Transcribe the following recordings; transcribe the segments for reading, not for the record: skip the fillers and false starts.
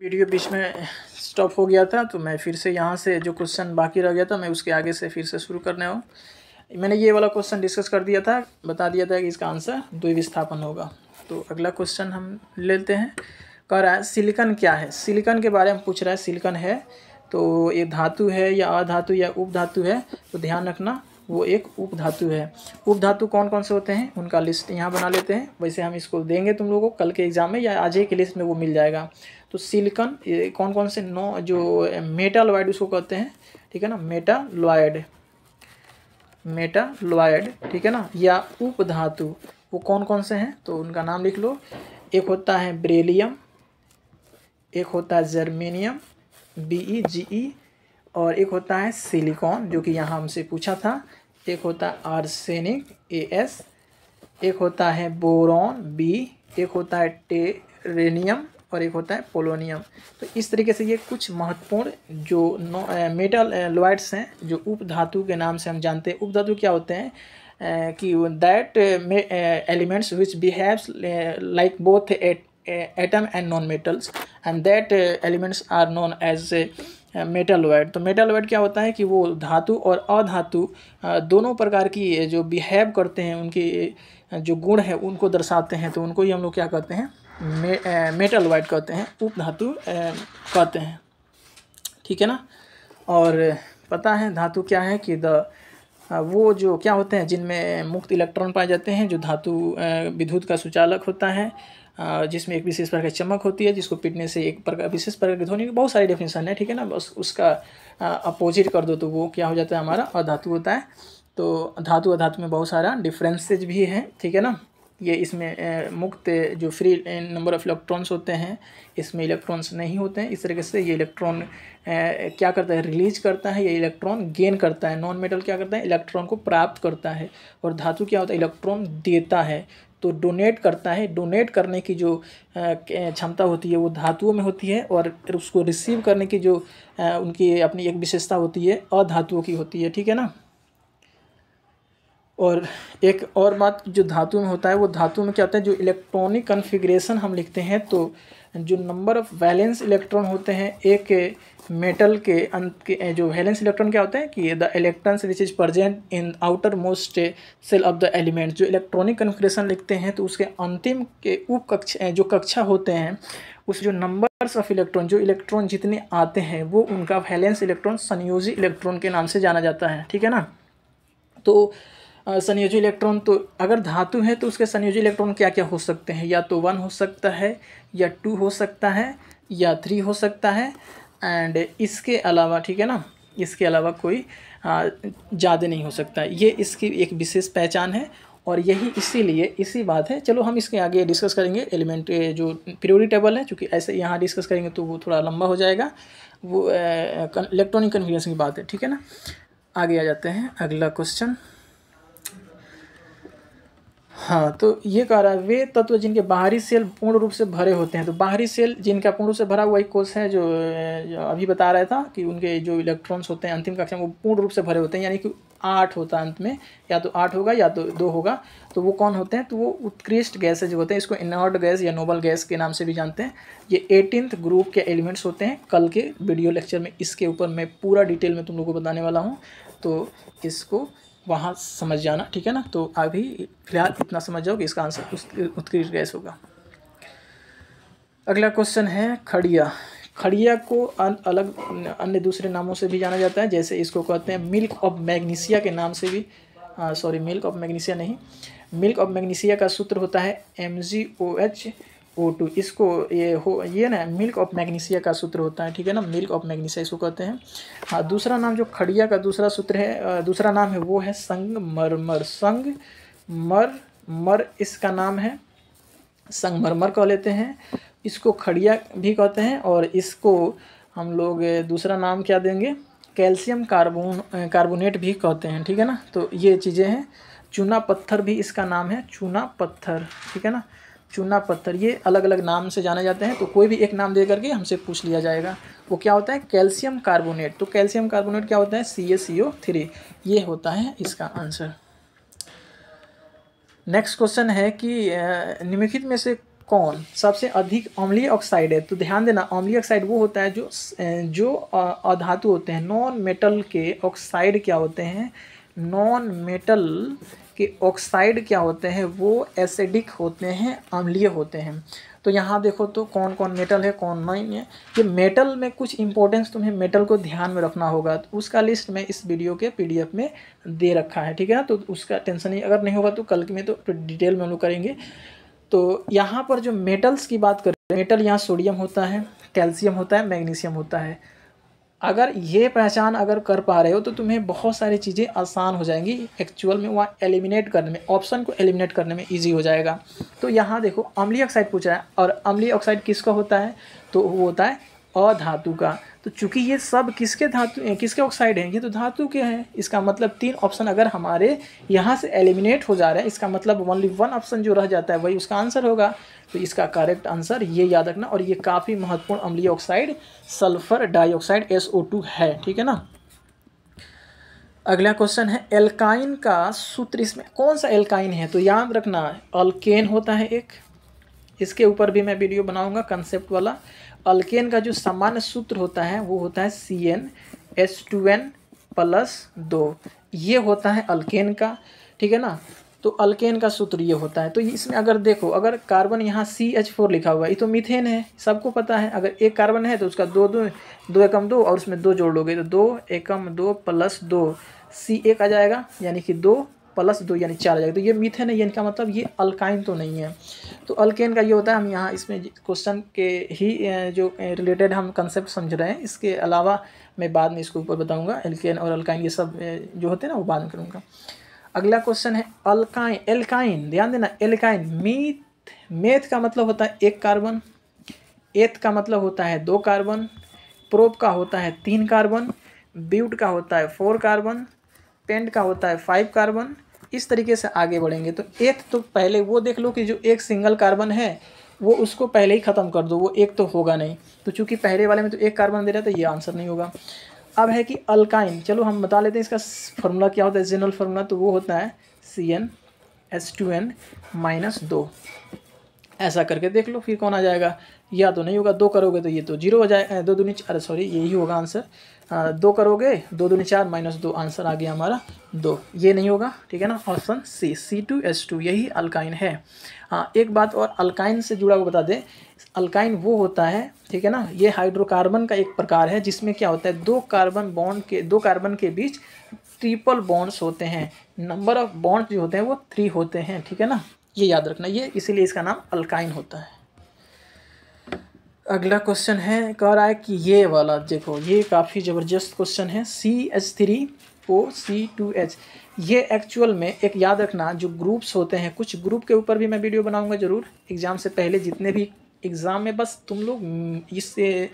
Video बीच में stop हो गया था, तो मैं फिर से यहाँ से जो क्वेश्चन बाकी रह गया था मैं उसके आगे से फिर से शुरू करने हूँ। मैंने ये वाला क्वेश्चन डिस्कस कर दिया था, बता दिया था कि इसका आंसर द्विविस्थापन होगा। तो अगला क्वेश्चन हम लेते हैं। कह रहा है सिलिकॉन क्या है। सिलिकॉन के बारे में पूछ रहा है। सिलिकॉन है तो ये धातु है या अधातु या उपधातु है, तो ध्यान रखना वो एक उपधातु है। उपधातु कौन कौन से होते हैं उनका लिस्ट यहाँ बना लेते हैं। वैसे हम इसको देंगे तुम लोगों को कल के एग्जाम में या आज ही के लिस्ट में वो मिल जाएगा। तो सिलिकॉन कौन कौन से नो जो मेटालॉयड उसको कहते हैं, ठीक है ना, मेटालॉयड, मेटालॉयड, ठीक है ना, या उपधातु वो कौन कौन से हैं तो उनका नाम लिख लो। एक होता है बेरिलियम, एक होता है जर्मेनियम BeGe, और एक होता है सिलिकॉन जो कि यहाँ हमसे पूछा था। एक होता है आर्सेनिक AS, एक होता है बोरॉन B, एक होता है टेरेनियम और एक होता है पोलोनियम। तो इस तरीके से ये कुछ महत्वपूर्ण जो मेटल लॉयड्स हैं जो उपधातु के नाम से हम जानते हैं। उपधातु क्या होते हैं कि that elements which behaves like both atom and non metals and that elements are known as metalloid. तो मेटालॉयड क्या होता है कि वो धातु और अधातु दोनों प्रकार की जो बिहेव करते हैं, उनकी जो गुण है उनको दर्शाते हैं, तो उनको ही हम लोग क्या कहते हैं मेटालॉयड कहते हैं, उपधातु कहते हैं, ठीक है ना। और पता है धातु क्या है कि वो जो क्या होते हैं जिनमें मुक्त इलेक्ट्रॉन पाए जाते हैं, जो धातु विद्युत का सुचालक होता है, जिसमें एक विशेष प्रकार की चमक होती है, जिसको पीटने से एक प्रकार विशेष प्रकार की ध्वनि, बहुत सारी डेफिनेशन है, ठीक है ना। बस उसका अपोजिट कर दो तो वो क्या हो जाता है, हमारा अधातु होता है। तो धातु अधातु में बहुत सारा डिफरेंसेज भी है, ठीक है ना। ये इसमें मुक्त जो फ्री नंबर ऑफ इलेक्ट्रॉन्स होते हैं, इसमें इलेक्ट्रॉन्स नहीं होते हैं। इस तरीके से ये इलेक्ट्रॉन क्या करता है, रिलीज करता है, ये इलेक्ट्रॉन गेन करता है। नॉन मेटल क्या करता है, इलेक्ट्रॉन को प्राप्त करता है। और धातु क्या होता है, इलेक्ट्रॉन देता है, तो डोनेट करता है। डोनेट करने की जो क्षमता होती है वो धातुओं में होती है, और उसको रिसीव करने की जो उनकी अपनी एक विशेषता होती है अधातुओं की होती है, ठीक है ना। और एक और बात जो धातु में होता है, वो धातु में क्या होता है, जो इलेक्ट्रॉनिक कन्फिग्रेशन हम लिखते हैं, तो जो नंबर ऑफ वैलेंस इलेक्ट्रॉन होते हैं एक मेटल के अंत के, जो वैलेंस इलेक्ट्रॉन क्या होता है कि the electrons which is present in outermost shell of the element. जो इलेक्ट्रॉनिक कन्फिग्रेशन लिखते हैं तो उसके अंतिम के उप कक्षा जो कक्षा होते हैं, उस जो नंबर्स ऑफ इलेक्ट्रॉन, जो इलेक्ट्रॉन जितने आते हैं वो उनका वैलेंस इलेक्ट्रॉन संयोजी इलेक्ट्रॉन के नाम से जाना जाता है, ठीक है ना। तो संयोजी इलेक्ट्रॉन, तो अगर धातु है तो उसके संयोजी इलेक्ट्रॉन क्या क्या हो सकते हैं, या तो 1 हो सकता है, या 2 हो सकता है, या 3 हो सकता है, एंड इसके अलावा, ठीक है ना, इसके अलावा कोई ज़्यादा नहीं हो सकता। ये इसकी एक विशेष पहचान है, और यही इसीलिए इसी बात है। चलो हम इसके आगे डिस्कस करेंगे एलिमेंट जो पीरियोडिक टेबल है, क्योंकि ऐसे यहाँ डिस्कस करेंगे तो वो थोड़ा लंबा हो जाएगा। वो इलेक्ट्रॉनिक कन्फिग्रेशन की बात है, ठीक है ना। आगे आ जाते हैं, अगला क्वेश्चन। हाँ, तो ये कह रहा है वे तत्व जिनके बाहरी सेल पूर्ण रूप से भरे होते हैं। तो बाहरी सेल जिनका पूर्ण रूप से भरा हुआ एक कोष है, जो अभी बता रहा था कि उनके जो इलेक्ट्रॉन्स होते हैं अंतिम कक्षा में वो पूर्ण रूप से भरे होते हैं, यानी कि 8 होता है अंत में, या तो 8 होगा या तो 2 होगा। तो वो कौन होते हैं, तो वो उत्कृष्ट गैस जो होते हैं, इसको इनर्ट गैस या नोबल गैस के नाम से भी जानते हैं। ये 18th ग्रुप के एलिमेंट्स होते हैं। कल के वीडियो लेक्चर में इसके ऊपर मैं पूरा डिटेल में तुम लोगों को बताने वाला हूँ, तो इसको वहाँ समझ जाना, ठीक है ना। तो अभी फिलहाल इतना समझ जाओ कि इसका आंसर उत्कृष्ट गैस होगा। अगला क्वेश्चन है खड़िया। खड़िया को अलग अन्य दूसरे नामों से भी जाना जाता है, जैसे इसको कहते हैं मिल्क ऑफ मैग्नीशिया के नाम से भी, सॉरी मिल्क ऑफ मैग्नीशिया नहीं, मिल्क ऑफ मैग्नीशिया का सूत्र होता है MgOH2। इसको ये ना मिल्क ऑफ मैग्नीशिया का सूत्र होता है, ठीक है ना, मिल्क ऑफ मैग्नीशिया इसको कहते हैं। हाँ, दूसरा नाम जो खड़िया का दूसरा सूत्र है, दूसरा नाम है वो है संगमरमर। संगमरमर इसका नाम है, संगमरमर कह लेते हैं, इसको खड़िया भी कहते हैं। और इसको हम लोग दूसरा नाम क्या देंगे, कैल्शियम कार्बोनेट भी कहते हैं, ठीक है ना। तो ये चीज़ें हैं। चूना पत्थर भी इसका नाम है, चूना पत्थर, ठीक है ना, चूना पत्थर। ये अलग अलग नाम से जाने जाते हैं, तो कोई भी एक नाम दे करके हमसे पूछ लिया जाएगा। वो क्या होता है, कैल्शियम कार्बोनेट। तो कैल्शियम कार्बोनेट क्या होता है, CaCO3। ये होता है इसका आंसर। नेक्स्ट क्वेश्चन है कि निम्नलिखित में से कौन सबसे अधिक अम्लीय ऑक्साइड है? तो ध्यान देना, अम्लीय ऑक्साइड वो होता है जो अधातु होते हैं। नॉन मेटल के ऑक्साइड क्या होते हैं? नॉन मेटल के ऑक्साइड क्या होते हैं? वो एसिडिक होते हैं, अम्लीय होते हैं। तो यहाँ देखो तो कौन कौन मेटल है, कौन नहीं है। ये मेटल में कुछ इंपॉर्टेंस तुम्हें मेटल को ध्यान में रखना होगा, तो उसका लिस्ट मैं इस वीडियो के PDF में दे रखा है, ठीक है ना। तो उसका टेंशन नहीं, अगर नहीं होगा तो कल में तो डिटेल में हम लोग करेंगे। तो यहाँ पर जो मेटल्स की बात करें, मेटल यहाँ सोडियम होता है, कैल्शियम होता है, मैग्नीशियम होता है। अगर ये पहचान अगर कर पा रहे हो तो तुम्हें बहुत सारी चीज़ें आसान हो जाएंगी एक्चुअल में, वहाँ एलिमिनेट करने में, ऑप्शन को एलिमिनेट करने में इजी हो जाएगा। तो यहाँ देखो अम्लीय ऑक्साइड पूछ रहा है, और अम्लीय ऑक्साइड किसका होता है? तो वो होता है अधातु का। तो चूंकि ये सब किसके ऑक्साइड हैं? ये तो धातु के हैं। इसका मतलब 3 ऑप्शन अगर हमारे यहाँ से एलिमिनेट हो जा रहे हैं, इसका मतलब ओनली 1 ऑप्शन जो रह जाता है वही उसका आंसर होगा। तो इसका करेक्ट आंसर ये याद रखना, और ये काफ़ी महत्वपूर्ण अम्लीय ऑक्साइड सल्फर डाइऑक्साइड SO2 है, ठीक है ना। अगला क्वेश्चन है एल्काइन का सूत्र, इसमें कौन सा एल्काइन है? तो याद रखना अल्केन होता है एक, इसके ऊपर भी मैं वीडियो बनाऊंगा कंसेप्ट वाला। अल्केन का जो सामान्य सूत्र होता है वो होता है CnH2n+2, ये होता है अल्केन का, ठीक है ना। तो अल्केन का सूत्र ये होता है। तो इसमें अगर देखो, अगर कार्बन यहाँ CH4 लिखा हुआ है, ये तो मीथेन है, सबको पता है। अगर एक कार्बन है तो उसका 2 एकम 2 और उसमें 2 जोड़ लोगे तो 2 एकम 2 + 2 C1 आ जाएगा, यानी कि 2 + 2 यानी 4 आ जाएगा। तो ये मीथेन है, ये इनका मतलब ये अल्काइन तो नहीं है। तो अल्केन का ये होता है। हम यहाँ इसमें क्वेश्चन के ही जो रिलेटेड हम कंसेप्ट समझ रहे हैं, इसके अलावा मैं बाद में इसको ऊपर बताऊँगा। एल्केन और अल्काइन ये सब जो होते हैं ना वो बाद में करूँगा। अगला क्वेश्चन है अल्काइन, एल्काइन ध्यान देना, एल्काइन मेथ का मतलब होता है 1 कार्बन, एथ का मतलब होता है 2 कार्बन, प्रोप का होता है 3 कार्बन, ब्यूट का होता है 4 कार्बन, पेंट का होता है 5 कार्बन। इस तरीके से आगे बढ़ेंगे। तो एथ तो पहले वो देख लो कि जो एक सिंगल कार्बन है वो उसको पहले ही ख़त्म कर दो, वो एक तो होगा नहीं। तो चूंकि पहले वाले में तो 1 कार्बन दे रहा था, ये आंसर नहीं होगा। अब है कि अल्काइन, चलो हम बता लेते हैं इसका फार्मूला क्या होता है, जनरल फार्मूला। तो वो होता है CnH2n-2, ऐसा करके देख लो, फिर कौन आ जाएगा? या तो नहीं होगा, 2 करोगे तो ये तो 0 हो जाए, 2 दूनी अरे सॉरी यही होगा आंसर। 2 करोगे 2 दूनी 4 -2 आंसर आ गया हमारा 2, ये नहीं होगा, ठीक है ना। ऑप्शन C C2H2 यही अल्काइन है। हाँ एक बात और अल्काइन से जुड़ा हुआ बता दें, अल्काइन वो होता है, ठीक है ना, ये हाइड्रोकार्बन का एक प्रकार है जिसमें क्या होता है 2 कार्बन के बीच ट्रिपल बॉन्ड्स होते हैं। नंबर ऑफ बॉन्ड्स जो होते हैं वो 3 होते हैं, ठीक है ना, ये याद रखना, ये इसीलिए इसका नाम अल्काइन होता है। अगला क्वेश्चन है, कह रहा है कि ये वाला देखो, ये काफ़ी ज़बरदस्त क्वेश्चन है। CH3OC2H, ये एक्चुअल में एक याद रखना जो ग्रुप्स होते हैं, कुछ ग्रुप के ऊपर भी मैं वीडियो बनाऊंगा ज़रूर एग्ज़ाम से पहले। जितने भी एग्ज़ाम में बस तुम लोग इससे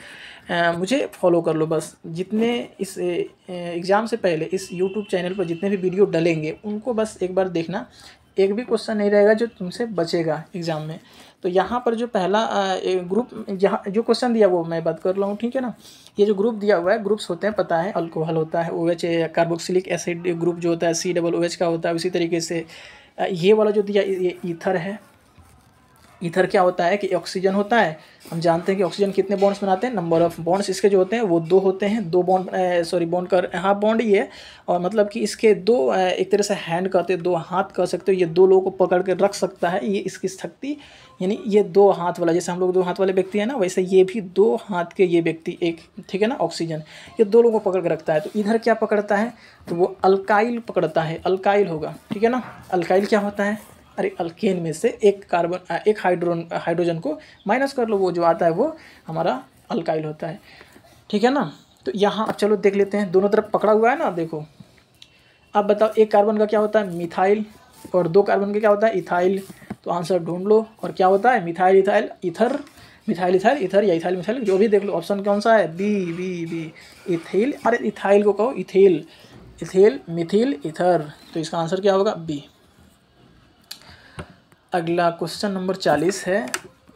मुझे फॉलो कर लो, बस जितने इस एग्ज़ाम से पहले इस YouTube चैनल पर जितने भी वीडियो डलेंगे उनको बस एक बार देखना, एक भी क्वेश्चन नहीं रहेगा जो तुमसे बचेगा एग्ज़ाम में। तो यहाँ पर जो पहला ग्रुप जहाँ जो क्वेश्चन दिया वो मैं बात कर रहा हूँ, ठीक है ना। ये जो ग्रुप दिया हुआ है, ग्रुप्स होते हैं पता है, अल्कोहल होता है OH, कार्बोक्सिलिक एसिड ग्रुप जो होता है COOH का होता है। उसी तरीके से ये वाला जो दिया ये ईथर है। ईथर क्या होता है कि ऑक्सीजन होता है, हम जानते हैं कि ऑक्सीजन कितने बॉन्ड्स बनाते हैं, नंबर ऑफ बॉन्ड्स इसके जो होते हैं वो 2 होते हैं। 2 बॉन्ड बॉन्ड कर हाफ बॉन्ड ही है, और मतलब कि इसके 2 एक तरह से हैंड कहते हैं, 2 हाथ कह सकते हो। ये 2 लोगों को पकड़ के रख सकता है, ये इसकी शक्ति, यानी ये 2 हाथ वाला, जैसे हम लोग 2 हाथ वाले व्यक्ति है ना, वैसे ये भी 2 हाथ के ये व्यक्ति एक, ठीक है ना, ऑक्सीजन ये 2 लोगों को पकड़ के रखता है। तो इधर क्या पकड़ता है, तो वो अल्काइल पकड़ता है, अल्काइल होगा, ठीक है ना। अल्काइल क्या होता है, अरे अल्केन में से एक हाइड्रोजन को माइनस कर लो, वो जो आता है वो हमारा अल्काइल होता है, ठीक है ना। तो यहाँ अब चलो देख लेते हैं, दोनों तरफ पकड़ा हुआ है ना, देखो। अब बताओ एक कार्बन का क्या होता है, मिथाइल, और 2 कार्बन का क्या होता है, इथाइल। तो आंसर ढूंढ लो, और क्या होता है, methyl ethyl ether, methyl ethyl ether या इथाइल मिथाइल, जो भी देख लो। ऑप्शन कौन सा है, बी इथाइल, अरे इथाइल को कहो इथेल, इथेल मिथिल इथर, तो इसका आंसर क्या होगा, बी। अगला क्वेश्चन नंबर 40 है,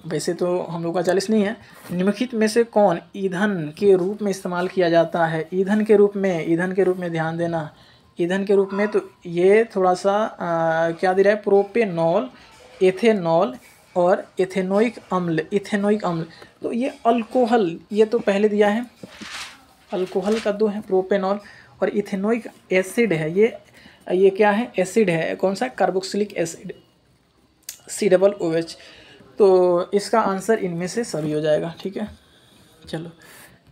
वैसे तो हम लोग का 40 नहीं है। निम्नलिखित में से कौन ईंधन के रूप में इस्तेमाल किया जाता है, ईंधन के रूप में ध्यान देना, ईंधन के रूप में। तो ये थोड़ा सा क्या दे रहा है, प्रोपेनॉल, एथेनॉल और इथेनोइक अम्ल। तो ये अल्कोहल, ये तो पहले दिया है, अल्कोहल का 2 है प्रोपेनॉल, और इथेनोइक एसिड है, ये क्या है, एसिड है, कौन सा, कार्बोक्सिलिक एसिड, COOH। तो इसका आंसर इनमें से सभी हो जाएगा, ठीक है। चलो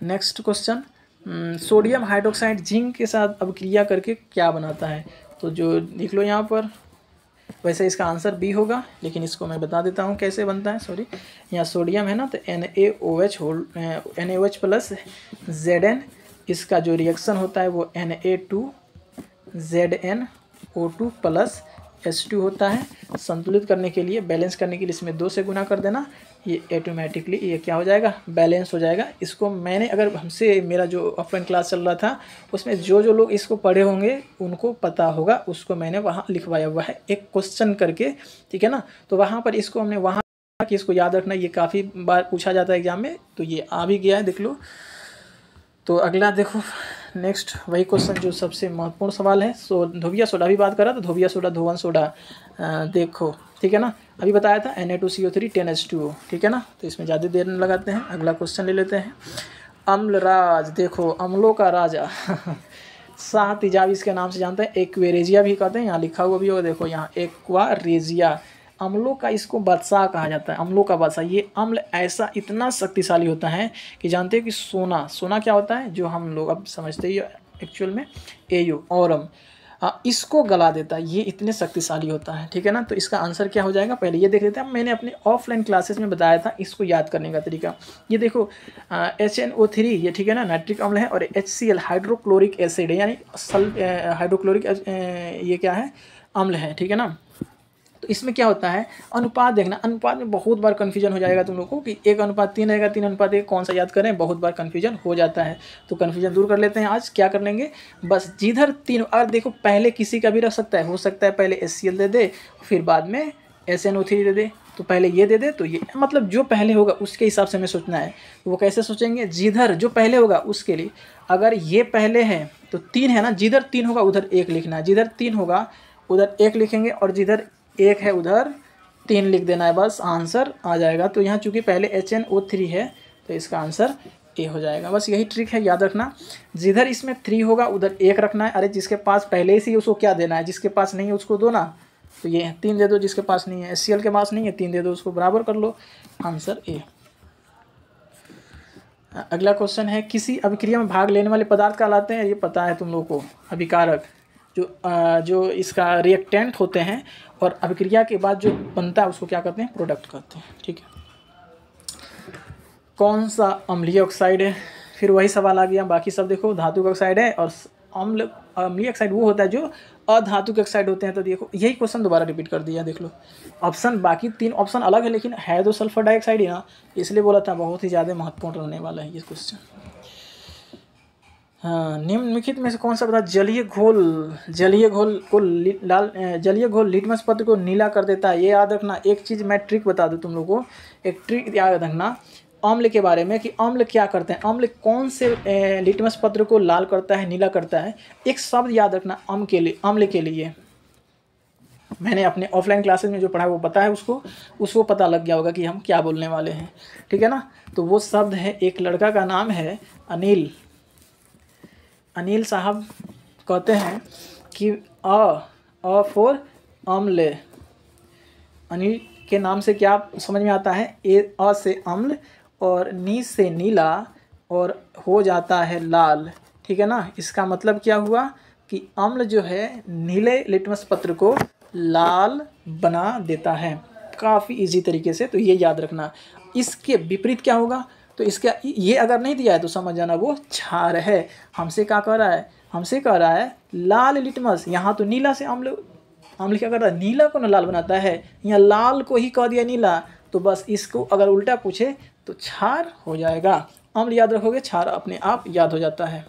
next question, sodium hydroxide zinc के साथ अभिक्रिया करके क्या बनाता है? तो जो लिख लो यहाँ पर, वैसे इसका आंसर बी होगा, लेकिन इसको मैं बता देता हूँ कैसे बनता है। सॉरी, यहाँ सोडियम है ना, तो NaOH प्लस Zn, इसका जो रिएक्शन होता है वो Na2ZnO2 प्लस H2 होता है। संतुलित करने के लिए, बैलेंस करने के लिए इसमें 2 से गुना कर देना, ये ऑटोमेटिकली ये क्या हो जाएगा, बैलेंस हो जाएगा। इसको मैंने, अगर हमसे मेरा जो ऑफलाइन क्लास चल रहा था उसमें जो लोग इसको पढ़े होंगे उनको पता होगा, उसको मैंने वहाँ लिखवाया हुआ है एक क्वेश्चन करके, ठीक है ना। तो वहाँ पर इसको हमने वहाँ कि इसको याद रखना, ये काफ़ी बार पूछा जाता है एग्जाम में, तो ये आ भी गया है, देख लो। तो अगला देखो, नेक्स्ट वही क्वेश्चन जो सबसे महत्वपूर्ण सवाल है। धोबिया सोडा, अभी बात करा तो धोबिया सोडा, धोवन सोडा, देखो ठीक है ना, अभी बताया था Na2CO3 10H2O, ठीक है ना। तो इसमें ज़्यादा देर नहीं लगाते हैं, अगला क्वेश्चन ले लेते हैं। अम्लराज, देखो अम्लों का राजा शाह तेजाब इसके नाम से जानते हैं, एक्वेरेजिया भी कहते हैं, यहाँ लिखा हुआ भी होगा, देखो यहाँ एक्वारेजिया। अम्लों का, इसको बादशाह कहा जाता है, अम्लों का बादशाह। ये अम्ल ऐसा इतना शक्तिशाली होता है कि जानते हो कि सोना क्या होता है, जो हम लोग अब समझते ही एक्चुअल में AU औरम, इसको गला देता है, ये इतने शक्तिशाली होता है, ठीक है ना। तो इसका आंसर क्या हो जाएगा, पहले ये देख लेते हैं। मैंने अपने ऑफलाइन क्लासेस में बताया था इसको याद करने का तरीका। ये देखो HNO3, ये ठीक है ना, नाइट्रिक अम्ल है, और HCl हाइड्रोक्लोरिक एसिड है, यानी हाइड्रोक्लोरिक ये क्या है, अम्ल है, ठीक है ना। तो इसमें क्या होता है, अनुपात देखना, अनुपात में बहुत बार कन्फ्यूजन हो जाएगा तुम लोगों को कि 1:3 रहेगा, 3:1 कौन सा याद करें, बहुत बार कन्फ्यूजन हो जाता है। तो कन्फ्यूजन दूर कर लेते हैं आज, क्या कर लेंगे, बस जिधर 3, और देखो पहले किसी का भी रख सकता है, हो सकता है पहले HCl दे दे, फिर बाद में SNO3 दे दे, तो पहले ये दे दे, तो ये मतलब जो पहले होगा उसके हिसाब से हमें सोचना है। तो वो कैसे सोचेंगे, जिधर जो पहले होगा उसके लिए, अगर ये पहले है तो 3 है ना, जिधर 3 होगा उधर 1 लिखना है, जिधर 3 होगा उधर 1 लिखेंगे, और जिधर 1 है उधर 3 लिख देना है, बस आंसर आ जाएगा। तो यहाँ चूंकि पहले HNO3 है तो इसका आंसर A हो जाएगा। बस यही ट्रिक है, याद रखना, जिधर इसमें 3 होगा उधर 1 रखना है। अरे जिसके पास पहले से ही उसको क्या देना है, जिसके पास नहीं है उसको दो ना, तो ये 3 दे दो, जिसके पास नहीं है, HCl के पास नहीं है, 3 दे दो, उसको बराबर कर लो, आंसर A। अगला क्वेश्चन है, किसी अभिक्रिया में भाग लेने वाले पदार्थ कहलाते हैं, ये पता है तुम लोगों को, अभिकारक, जो इसका रिएक्टेंट होते हैं, और अभिक्रिया के बाद जो बनता है उसको क्या कहते हैं, प्रोडक्ट कहते हैं, ठीक है। कौन सा अम्लीय ऑक्साइड है, फिर वही सवाल आ गया, बाकी सब देखो धातुक ऑक्साइड है, और अम्लीय ऑक्साइड वो होता है जो अधातुक ऑक्साइड होते हैं। तो देखो यही क्वेश्चन दोबारा रिपीट कर दिया, देख लो ऑप्शन, बाकी 3 ऑप्शन अलग है लेकिन है तो सल्फर डाइऑक्साइड ही ना, इसलिए बोला था बहुत ही ज़्यादा महत्वपूर्ण रहने वाला है ये क्वेश्चन। हाँ, निम्नलिखित में से कौन सा बता, जलीय घोल लिटमस पत्र को नीला कर देता है। ये याद रखना, एक चीज़ मैं ट्रिक बता दूँ तुम लोगों को, एक ट्रिक याद रखना अम्ल के बारे में, कि अम्ल क्या करते हैं, अम्ल कौन से लिटमस पत्र को लाल करता है, नीला करता है। एक शब्द याद रखना अम्ल के लिए, मैंने अपने ऑफलाइन क्लासेस में जो पढ़ा वो पता है, उसको पता लग गया होगा कि हम क्या बोलने वाले हैं, ठीक है ना। तो वो शब्द है, एक लड़का का नाम है अनिल साहब कहते हैं कि अ फॉर अम्ल, अनिल के नाम से क्या समझ में आता है, अ से अम्ल और नी से नीला और हो जाता है लाल, ठीक है ना। इसका मतलब क्या हुआ कि अम्ल जो है नीले लिटमस पत्र को लाल बना देता है, काफ़ी इजी तरीके से, तो ये याद रखना। इसके विपरीत क्या होगा, तो इसका ये अगर नहीं दिया है तो समझ जाना वो क्षार है। हमसे क्या कह रहा है, हमसे कह रहा है लाल लिटमस, यहाँ तो नीला से अम्ल क्या कर रहा है, नीला को ना लाल बनाता है, यहाँ लाल को ही कह दिया नीला, तो बस इसको अगर उल्टा पूछे तो क्षार हो जाएगा। अम्ल याद रखोगे, क्षार अपने आप याद हो जाता है।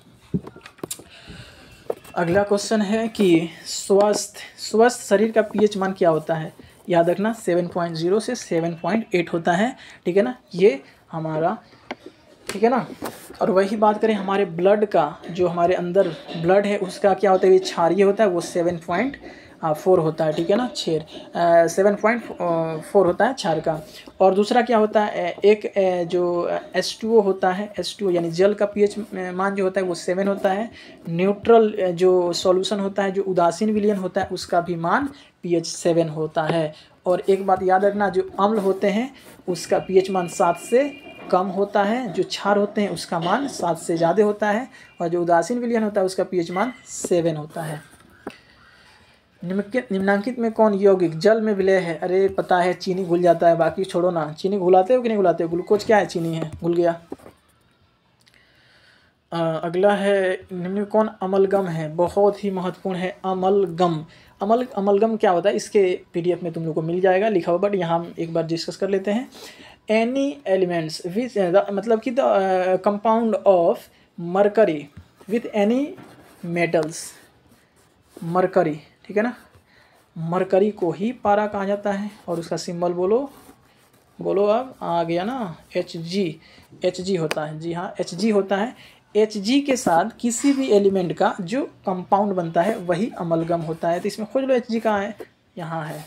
अगला क्वेश्चन है कि स्वस्थ शरीर का pH मान क्या होता है, याद रखना 7.0 से 7.8 होता है, ठीक है ना, ये हमारा, ठीक है ना। और वही बात करें हमारे ब्लड का, जो हमारे अंदर ब्लड है उसका क्या होता है, ये क्षारीय होता है, वो 4 होता है, ठीक है ना, 7.4 होता है क्षार का। और दूसरा क्या होता है, एक जो H2O होता है, H2O यानी जल का pH मान जो होता है वो 7 होता है। न्यूट्रल जो सॉल्यूशन होता है, जो उदासीन विलयन होता है, उसका भी मान pH 7 होता है। और एक बात याद रखना, जो अम्ल होते हैं उसका pH मान 7 से कम होता है, जो क्षार होते हैं उसका मान 7 से ज़्यादा होता है, और जो उदासीन विलयन होता है उसका pH मान 7 होता है। निम्नांकित में कौन यौगिक जल में विलय है? अरे पता है, चीनी घुल जाता है, बाकी छोड़ो ना। चीनी घुलाते हो कि नहीं घुलाते हो? ग्लूकोज क्या है? चीनी है, घुल गया। अगला है, निम्न में कौन अमलगम है? बहुत ही महत्वपूर्ण है अमलगम। अमलगम क्या होता है, इसके PDF में तुम लोग को मिल जाएगा लिखा हुआ, बट यहाँ हम एक बार डिस्कस कर लेते हैं। एनी एलिमेंट्स विथ मतलब कि the compound of mercury with any metals, mercury, ठीक है ना, मरकरी को ही पारा कहा जाता है। और उसका सिंबल बोलो अब आ गया ना, Hg होता है। जी हाँ, Hg होता है। Hg के साथ किसी भी एलिमेंट का जो कंपाउंड बनता है वही अमलगम होता है। तो इसमें खोज लो Hg कहाँ है, यहाँ है।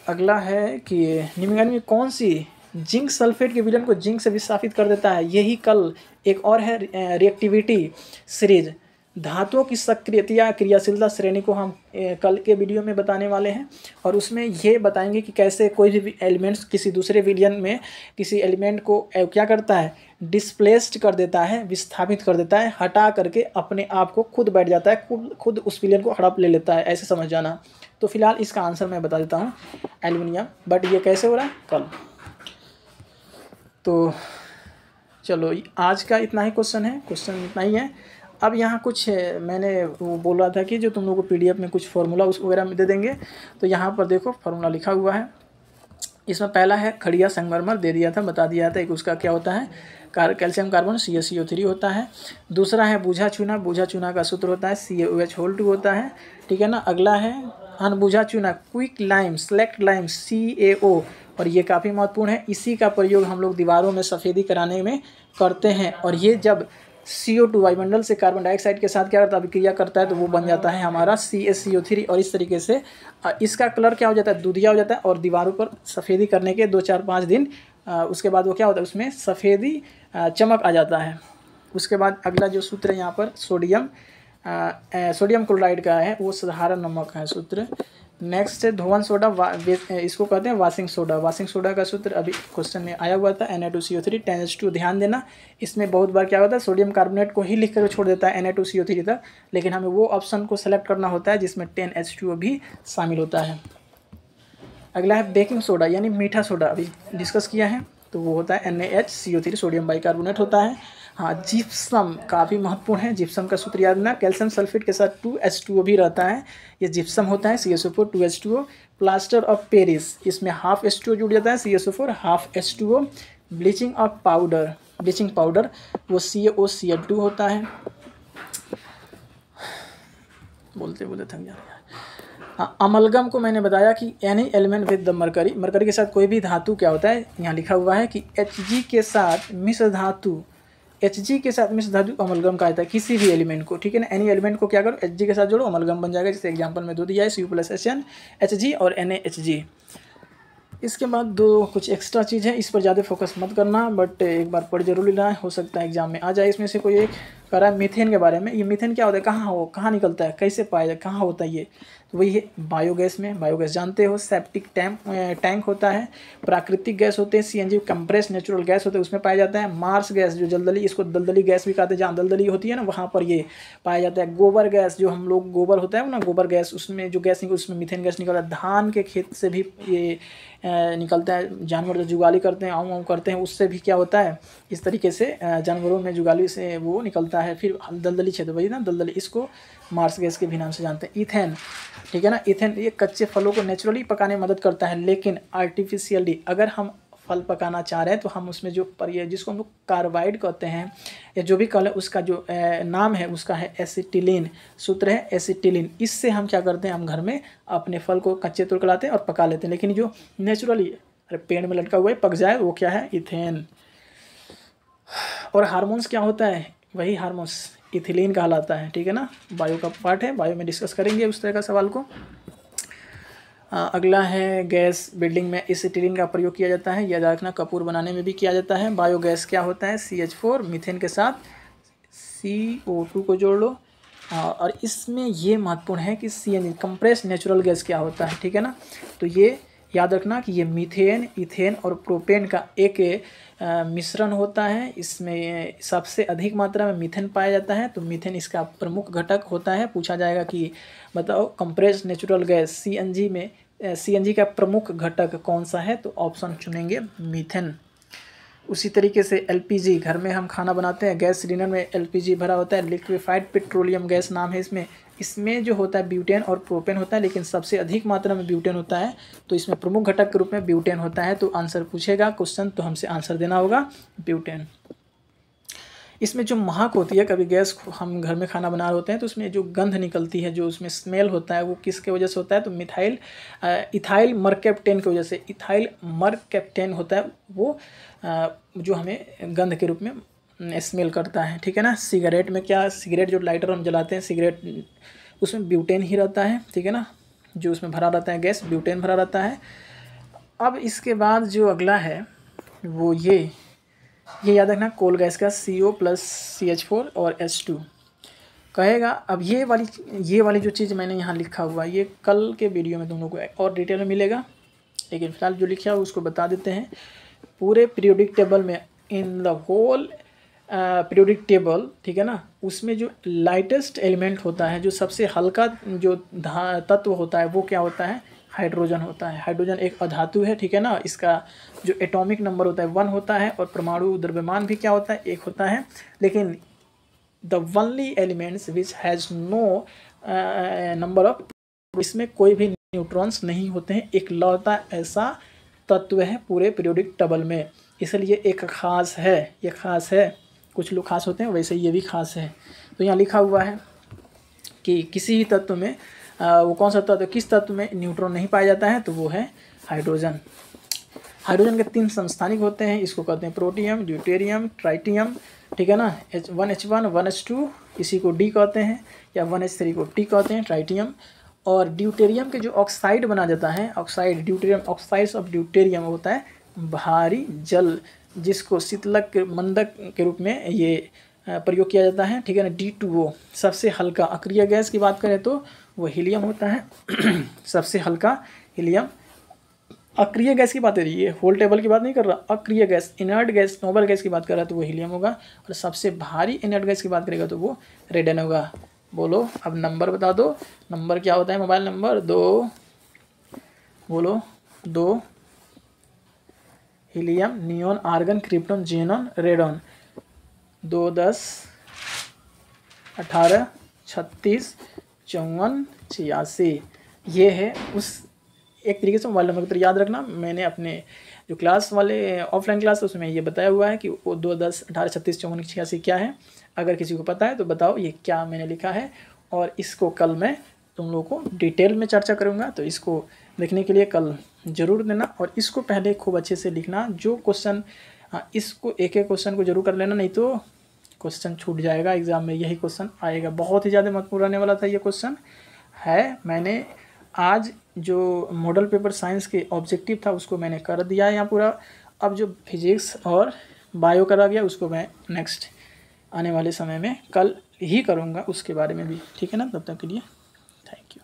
अगला है कि निम्नलिखित में कौन सी जिंक सल्फेट के विलयन को जिंक से विस्थापित कर देता है? यही कल एक और है रिएक्टिविटी सीरीज, धातुओं की सक्रियता क्रियाशीलता श्रेणी को हम कल के वीडियो में बताने वाले हैं। और उसमें ये बताएंगे कि कैसे कोई भी एलिमेंट्स किसी दूसरे विलयन में किसी एलिमेंट को क्या करता है, डिस्प्लेस्ड कर देता है, विस्थापित कर देता है, हटा करके अपने आप को खुद बैठ जाता है, खुद उस विलयन को हड़प ले लेता है, ऐसे समझ जाना। तो फिलहाल इसका आंसर मैं बता देता हूँ, एल्युमिनियम। बट ये कैसे हो रहा है, कल। तो चलो, आज का इतना ही क्वेश्चन इतना ही है। अब यहाँ कुछ मैंने वो बोल रहा था कि जो तुम लोगों को PDF में कुछ फार्मूला उस वगैरह में दे देंगे। तो यहाँ पर देखो फार्मूला लिखा हुआ है। इसमें पहला है खड़िया संगमरमर, दे दिया था, बता दिया था। एक उसका क्या होता है, कैल्शियम कार्बन CaCO3 होता है। दूसरा है बूझा चूना का सूत्र होता है CaOH2 होता है, ठीक है ना। अगला है अनबूझा चूना, quick lime, select lime, CaO। और ये काफ़ी महत्वपूर्ण है, इसी का प्रयोग हम लोग दीवारों में सफ़ेदी कराने में करते हैं। और ये जब CO2 वायुमंडल से कार्बन डाइऑक्साइड के साथ क्या करता है, अभिक्रिया करता है, तो वो बन जाता है हमारा CaCO3। और इस तरीके से इसका कलर क्या हो जाता है, दूधिया हो जाता है। और दीवारों पर सफ़ेदी करने के 2 4 5 दिन उसके बाद वो क्या होता है, उसमें सफ़ेदी चमक आ जाता है। उसके बाद अगला जो सूत्र है यहाँ पर सोडियम क्लोराइड का है, वो साधारण नमक है सूत्र। नेक्स्ट है धोवन सोडा, इसको कहते हैं वाशिंग सोडा का सूत्र अभी क्वेश्चन में आया हुआ था, Na2CO3 10H2। ध्यान देना, इसमें बहुत बार क्या होता है, सोडियम कार्बोनेट को ही लिख कर छोड़ देता है Na2CO3 तक, लेकिन हमें वो ऑप्शन को सेलेक्ट करना होता है जिसमें 10H2O भी शामिल होता है। अगला है बेकिंग सोडा यानी मीठा सोडा, अभी डिस्कस किया है, तो वो होता है NaHCO3 सोडियम बाइकार्बोनेट होता है। हाँ, जिप्सम काफ़ी महत्वपूर्ण है, जिप्सम का सूत्र याद रखना, कैल्शियम सल्फेट के साथ 2H2O भी रहता है, ये जिप्सम होता है CaSO4 2H2O। Plaster of Paris, इसमें हाफ H2O जुड़ जाता है, CaSO4 half H2O। Bleaching powder वो CaOCl2 होता है। बोलते बोलते थक जा रहा है। अमलगम को मैंने बताया कि any element with the mercury के साथ कोई भी धातु क्या होता है, यहाँ लिखा हुआ है कि Hg के साथ मिश्र धातु अमलगम कहा जाता है किसी भी एलिमेंट को, ठीक है ना। एनी एलिमेंट को क्या करो, Hg के साथ जोड़ो, अमलगम बन जाएगा। जैसे एग्जांपल में दो दिया है, Cu+Hn Hg और NaHg। इसके बाद दो कुछ एक्स्ट्रा चीज़ है, इस पर ज़्यादा फोकस मत करना, बट एक बार पढ़ जरूर लेना है, हो सकता है एग्जाम में आ जाए। इसमें से कोई एक कह रहा है मीथेन के बारे में। ये मीथेन क्या होता है, कहाँ निकलता है, कैसे पाया जाए, कहाँ होता है ये, तो वही है बायोगैस में। बायोगैस जानते हो, सेप्टिक टैंक होता है। प्राकृतिक गैस होते हैं, CNG कंप्रेस नेचुरल गैस होते हैं, उसमें पाया जाता है। मार्स गैस जो जलदली, इसको दलदली गैस भी कहते हैं, जहाँ दलदली होती है ना वहाँ पर ये पाया जाता है। गोबर गैस, जो हम लोग गोबर होता है ना, गोबर गैस, उसमें जो गैस निकलती उसमें मीथेन गैस निकलता है। धान के खेत से भी ये निकलता है, जानवर जो जुगाली करते हैं, आऊँ करते हैं, उससे भी क्या होता है, इस तरीके से जानवरों में जुगाली से वो निकलता है। फिर दलदली क्षेत्र, वही ना दलदली, इसको मार्स गैस के भी नाम से जानते हैं। ईथेन, ठीक है ना, ईथेन ये कच्चे फलों को नेचुरली पकाने में मदद करता है, लेकिन आर्टिफिशियली अगर हम फल पकाना चाह रहे हैं तो हम उसमें जो जिसको हम लोग कार्बाइड कहते हैं या जो भी कल है, उसका जो नाम है उसका है एसिटिलीन, सूत्र है एसिटिलीन। इससे हम क्या करते हैं, हम घर में अपने फल को कच्चे तौर पर लाते हैं और पका लेते हैं, लेकिन जो नेचुरली पेड़ में लटका हुआ है पक जाए, वो क्या है, इथेन। और हार्मोन्स क्या होता है, वही हार्मोन्स इथिलीन कहलाता है, ठीक है ना। बायो का पार्ट है, बायो में डिस्कस करेंगे उस तरह का सवाल को। अगला है गैस बिल्डिंग में एसिटिलीन का प्रयोग किया जाता है, याद रखना कपूर बनाने में भी किया जाता है। बायोगैस क्या होता है, CH4 मीथेन के साथ CO2 को जोड़ लो। और इसमें ये महत्वपूर्ण है कि CNG कंप्रेस्ड नेचुरल गैस क्या होता है, ठीक है ना। तो ये याद रखना कि ये मीथेन, इथेन और प्रोपेन का एक मिश्रण होता है। इसमें सबसे अधिक मात्रा में मीथेन पाया जाता है, तो मीथेन इसका प्रमुख घटक होता है। पूछा जाएगा कि बताओ कंप्रेस्ड नेचुरल गैस CNG में CNG का प्रमुख घटक कौन सा है, तो ऑप्शन चुनेंगे मीथेन। उसी तरीके से LPG, घर में हम खाना बनाते हैं, गैस सिलेंडर में LPG भरा होता है, लिक्विफाइड पेट्रोलियम गैस नाम है इसमें जो होता है ब्यूटेन और प्रोपेन होता है, लेकिन सबसे अधिक मात्रा में ब्यूटेन होता है, तो इसमें प्रमुख घटक के रूप में ब्यूटेन होता है। तो आंसर पूछेगा क्वेश्चन तो हमसे आंसर देना होगा ब्यूटेन। इसमें जो महक होती है, कभी गैस हम घर में खाना बना रहे होते हैं तो उसमें जो गंध निकलती है, जो उसमें स्मेल होता है, वो किसके वजह से होता है, तो इथाइल मरकैप्टेन की वजह से। इथाइल मरकैप्टेन होता है वो जो हमें गंध के रूप में स्मेल करता है, ठीक है ना। सिगरेट में क्या, सिगरेट जो लाइटर हम जलाते हैं सिगरेट, उसमें ब्यूटेन ही रहता है, ठीक है ना। जो उसमें भरा रहता है गैस, ब्यूटेन भरा रहता है। अब इसके बाद जो अगला है वो ये याद रखना, कोल गैस का CO + CH4 और H2 कहेगा। अब ये वाली जो चीज़ मैंने यहाँ लिखा हुआ है, ये कल के वीडियो में तुम लोगों को और डिटेल में मिलेगा, लेकिन फिलहाल जो लिखा है उसको बता देते हैं। पूरे पीरियोडिक टेबल में, in the whole periodic table, ठीक है ना, उसमें जो लाइटेस्ट एलिमेंट होता है, जो सबसे हल्का जो तत्व होता है, वो क्या होता है, हाइड्रोजन होता है। हाइड्रोजन एक अधातु है, ठीक है ना। इसका जो एटॉमिक नंबर होता है 1 होता है, और परमाणु द्रव्यमान भी क्या होता है, 1 होता है। लेकिन the only elements which has no number of, इसमें कोई भी न्यूट्रॉन्स नहीं होते हैं। एक लौता ऐसा तत्व है पूरे पीरियोडिक टेबल में, इसलिए एक खास है, ये खास है। कुछ लोग खास होते हैं, वैसे ये भी खास है। तो यहाँ लिखा हुआ है कि किसी भी तत्व में वो कौन सा तत्व, किस तत्व में न्यूट्रॉन नहीं पाया जाता है, तो वो है हाइड्रोजन। हाइड्रोजन के 3 समस्थानिक होते हैं, इसको कहते हैं प्रोटियम, ड्यूटेरियम, ट्राइटियम, ठीक है ना। 1H1 1H2 इसी को D कहते हैं, या 1H3 को T कहते हैं, ट्राइटियम। और ड्यूटेरियम के जो ऑक्साइड बना जाता है, oxide deuterium, oxides of deuterium होता है भारी जल, जिसको शीतलक मंदक के रूप में ये प्रयोग किया जाता है, ठीक है ना। D2O सबसे हल्का अक्रिय गैस की बात करें तो वो हीलियम होता है सबसे हल्का हीलियम। अक्रिय गैस की बात है, ये होल टेबल की बात नहीं कर रहा, अक्रिय gas, inert gas, noble gas की बात कर रहा है तो वो हीलियम होगा। और सबसे भारी इनर्ट गैस की बात करेगा तो वो रेडन होगा। बोलो अब नंबर बता दो, नंबर क्या होता है, मोबाइल नंबर 2, बोलो 2, helium, neon, argon, krypton, xenon, radon. 2 10 18 36 54 86, ये है उस एक तरीके से मोबाइल नंबर। तो याद रखना, मैंने अपने जो क्लास वाले ऑफलाइन क्लास है उसमें ये बताया हुआ है कि वो 2 10 18 36 54 86 क्या है। अगर किसी को पता है तो बताओ ये क्या मैंने लिखा है, और इसको कल मैं तुम लोगों को डिटेल में चर्चा करूँगा। तो इसको देखने के लिए कल ज़रूर देना, और इसको पहले खूब अच्छे से लिखना जो क्वेश्चन, इसको एक एक क्वेश्चन को जरूर कर लेना, नहीं तो क्वेश्चन छूट जाएगा एग्ज़ाम में। यही क्वेश्चन आएगा, बहुत ही ज़्यादा महत्वपूर्ण रहने वाला था ये क्वेश्चन है। मैंने आज जो मॉडल पेपर साइंस के ऑब्जेक्टिव था उसको मैंने कर दिया है यहाँ पूरा। अब जो फिजिक्स और बायो करा गया उसको मैं नेक्स्ट आने वाले समय में कल ही करूँगा उसके बारे में भी, ठीक है ना। तब तक के लिए थैंक यू।